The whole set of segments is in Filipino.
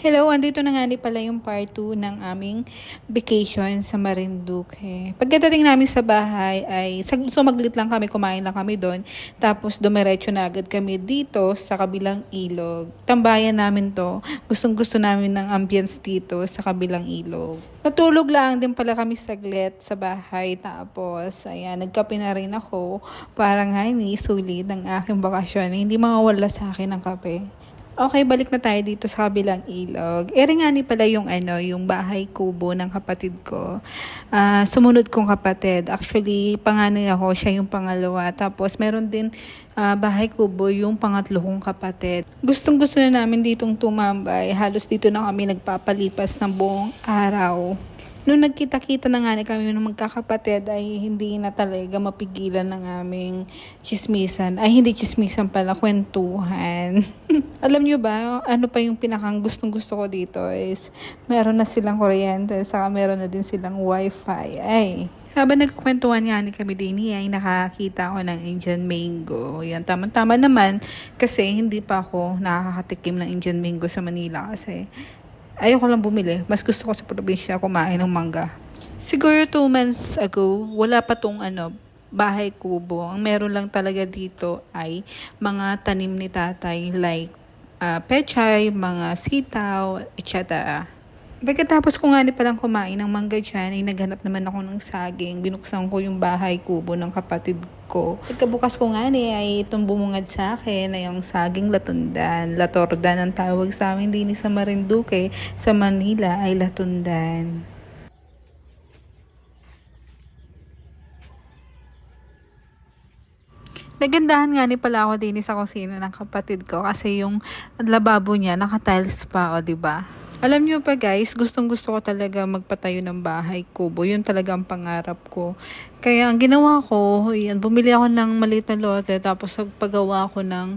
Hello, andito na nga pala yung part 2 ng aming vacation sa Marinduque. Pagkadating namin sa bahay ay sumaglit lang kami, kumain lang kami doon. Tapos dumiretso na agad kami dito sa kabilang ilog. Tambayan namin to. Gustong gusto namin ng ambience dito sa kabilang ilog. Natulog lang din pala kami saglit sa bahay. Tapos, ayan, nagkape na rin ako. Parang nga sulit ng aking bakasyon. Hindi mawawala sa akin ang kape. Okay, balik na tayo dito sa kabilang ilog. Nga ni pala yung yung bahay kubo ng kapatid ko. Sumunod kong kapatid. Actually, panganay ako, siya yung pangalawa. Tapos meron din bahay kubo yung pangatlo kong kapatid. Gustong-gusto na namin ditong tumambay. Halos dito na kami nagpapalipas ng buong araw. Nung nagkita-kita na nga kami ng magkakapatid ay hindi na talaga mapigilan ng aming chismisan. Ay hindi chismisan pala, kwentuhan. Alam nyo ba, ano pa yung pinakang gustong-gusto ko dito is meron na silang kuryente, saka meron na din silang wifi. Ay, habang nagkukwentuhan nga kami din ay nakakita ako ng Indian mango. Yan, tama-tama naman kasi hindi pa ako nakakatikim ng Indian mango sa Manila kasi ayoko lang bumili. Mas gusto ko sa probinsya kumain ng mangga. Siguro 2 months ago, wala pa tong bahay kubo. Ang meron lang talaga dito ay mga tanim ni tatay like pechay, mga sitaw, etc. Pagkatapos ko nga palang kumain ng mangga dyan, ay naghanap naman ako ng saging. Binuksan ko yung bahay kubo ng kapatid ko. Pagkabukas ko nga ay itong bumungad sa akin ay yung saging latundan. Latordan ang tawag sa amin din sa Marinduque. Sa Manila ay latundan. Nagandahan nga pala ako din sa kusina ng kapatid ko kasi yung lababo niya naka-tiles pa, o diba? Alam niyo pa guys, gustong-gusto ko talaga magpatayo ng bahay kubo. Yun talaga ang pangarap ko. Kaya ang ginawa ko, bumili ako ng maliit na lote tapos paggawa ko ng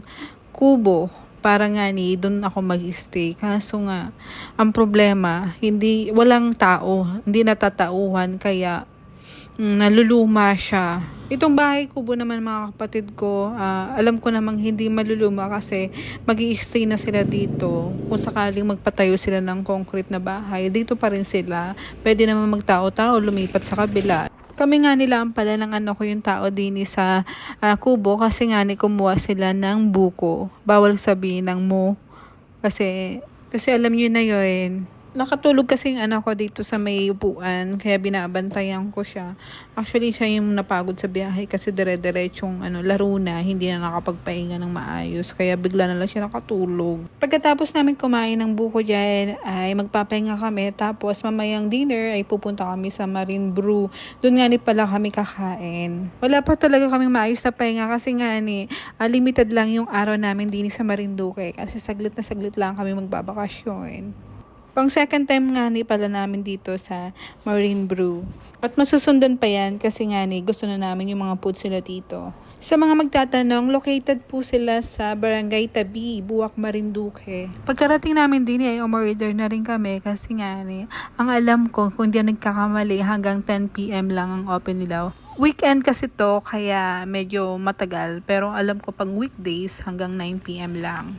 kubo. Para nga doon ako mag-stay. Kaso nga, ang problema, walang tao, hindi natatauhan kaya naluluma siya. Itong bahay kubo naman mga kapatid ko, alam ko namang hindi maluluma kasi mag-i-stay na sila dito. Kung sakaling magpatayo sila ng concrete na bahay, dito pa rin sila. Pwede naman magtao-tao, lumipat sa kabila. Kami nga nilaan pala ng ko yung tao din sa kubo kasi nga kumuha sila ng buko. Bawal sabihin ng mo. Kasi alam nyo na yun. Nakatulog kasi yung anak ko dito sa may upuan, kaya binabantayan ko siya. Actually, siya yung napagod sa biyahe kasi dire-diretsong laro na, hindi na nakapagpahinga ng maayos. Kaya bigla na lang siya nakatulog. Pagkatapos namin kumain ng buko dyan, ay magpapahinga kami. Tapos mamayang dinner ay pupunta kami sa Marine Brew. Doon nga pala kami kakain. Wala pa talaga kaming maayos na pahinga kasi nga limited lang yung araw namin din sa Marinduque. Kasi saglit na saglit lang kami magbabakasyon. Pang second time nga pala namin dito sa Marine Brew. At masusundan pa yan kasi nga gusto na namin yung mga foods sila dito. Sa mga magtatanong, located po sila sa Barangay Tabi, Buwak, Marinduque. Pagkarating namin din ay umorder na rin kami kasi nga ang alam ko kung di nagkakamali hanggang 10 PM lang ang open nila. Weekend kasi to kaya medyo matagal pero alam ko pang weekdays hanggang 9 PM lang.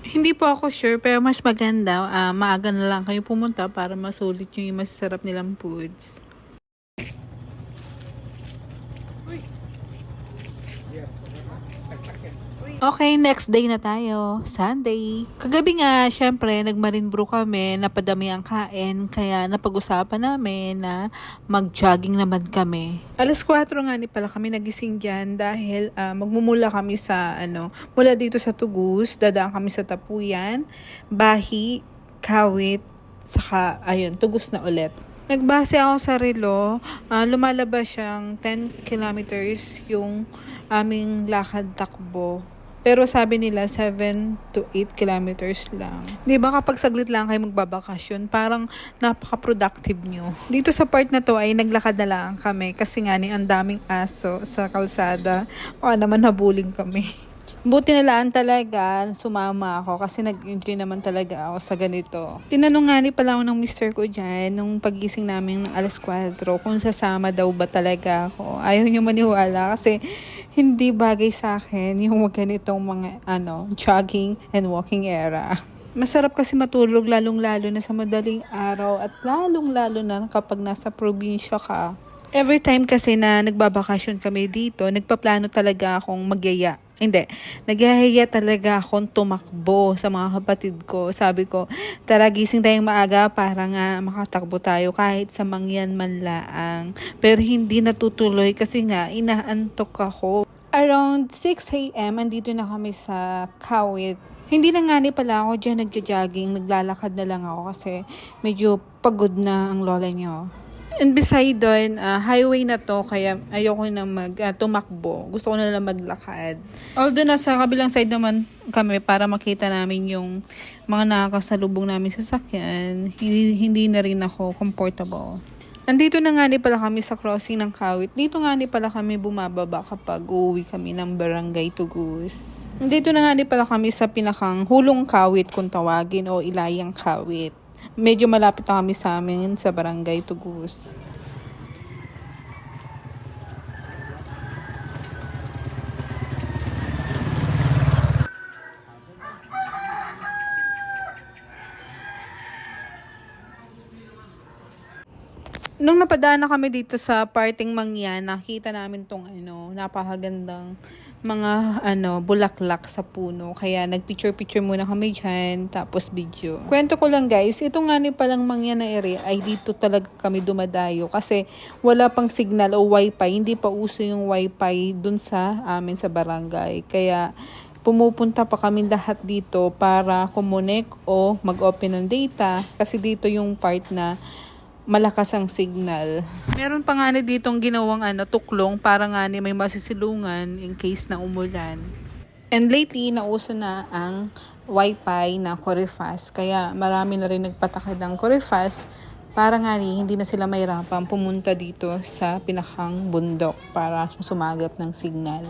Hindi po ako sure pero mas maganda maaga na lang kayo pumunta para masulit yung masasarap nilang foods. Okay, next day na tayo. Sunday. Kagabi nga, syempre, nag-Marine Brew kami, napadami ang kain, kaya napag-usapan namin na mag-jogging naman kami. Alas 4 nga pala kami nagising dyan dahil magmumula kami sa, mula dito sa Tugus, dadaan kami sa Tapuyan, Bahi, Kawit, saka, Tugus na ulit. Nagbase ako sa relo, lumalabas siyang 10 kilometers yung aming lakad-takbo. Pero sabi nila 7 to 8 kilometers lang. Di ba kapag saglit lang kayo magbabakasyon, parang napaka-productive nyo. Dito sa part na to ay naglakad na lang kami kasi nga ang daming aso sa kalsada. Baka naman nabuling kami. Buti na lang talaga, sumama ako kasi nag-enjoy naman talaga ako sa ganito. Tinanong nga pala ako ng mister ko dyan, nung pagising namin ng alas 4, kung sasama daw ba talaga ako. Ayaw niyo maniwala kasi hindi bagay sa akin yung ganitong mga jogging and walking era. Masarap kasi matulog lalong-lalo na sa madaling araw at lalong-lalo na kapag nasa probinsya ka. Every time kasi na nagbabakasyon kami dito, nagpaplano talaga akong magyaya. Hindi, nagyaya talaga akong tumakbo sa mga kapatid ko. Sabi ko, tara gising tayong maaga para nga makatakbo tayo kahit sa mangyan man laang. Pero hindi natutuloy kasi nga inaantok ako. Around 6 a.m. andito na kami sa Kawit. Hindi na nga ni pala ako dyan nagja-jogging, naglalakad na lang ako kasi medyo pagod na ang lola niyo. And beside doon, highway na to, kaya ayoko na tumakbo. Gusto ko na lang maglakad. Although nasa kabilang side naman kami para makita namin yung mga nakakasalubong namin sasakyan, hindi na rin ako comfortable. Andito na nga ni pala kami sa crossing ng Kawit. Dito nga ni pala kami bumababa kapag uuwi kami ng Barangay Tugus. Dito na nga ni pala kami sa pinakang Hulong Kawit kung tawagin o Ilayang Kawit. Medyo malapit na kami sa amin sa Barangay Tugus. Nung napadaan na kami dito sa parting Mangyan, nakita namin tong napakagandang mga bulaklak sa puno. Kaya nagpicture-picture muna kami dyan, tapos video. Kwento ko lang guys, ito nga ni palang Mangyan na area ay dito talaga kami dumadayo kasi wala pang signal o wifi. Hindi pa uso yung wifi dun sa amin sa barangay. Kaya pumupunta pa kami lahat dito para kumonek o mag-open ng data kasi dito yung part na malakas ang signal. Meron pa nga ditong ginawang tuklong para nga may masisilungan in case na umulan. And lately, nauso na ang wifi na Corifast. Kaya marami na rin nagpatakad ng Corifast para nga hindi na sila mahirapan pumunta dito sa pinakang bundok para sumagat ng signal.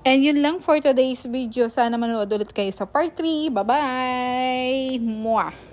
And yun lang for today's video. Sana manood ulit kayo sa part 3. Bye-bye! Mwah!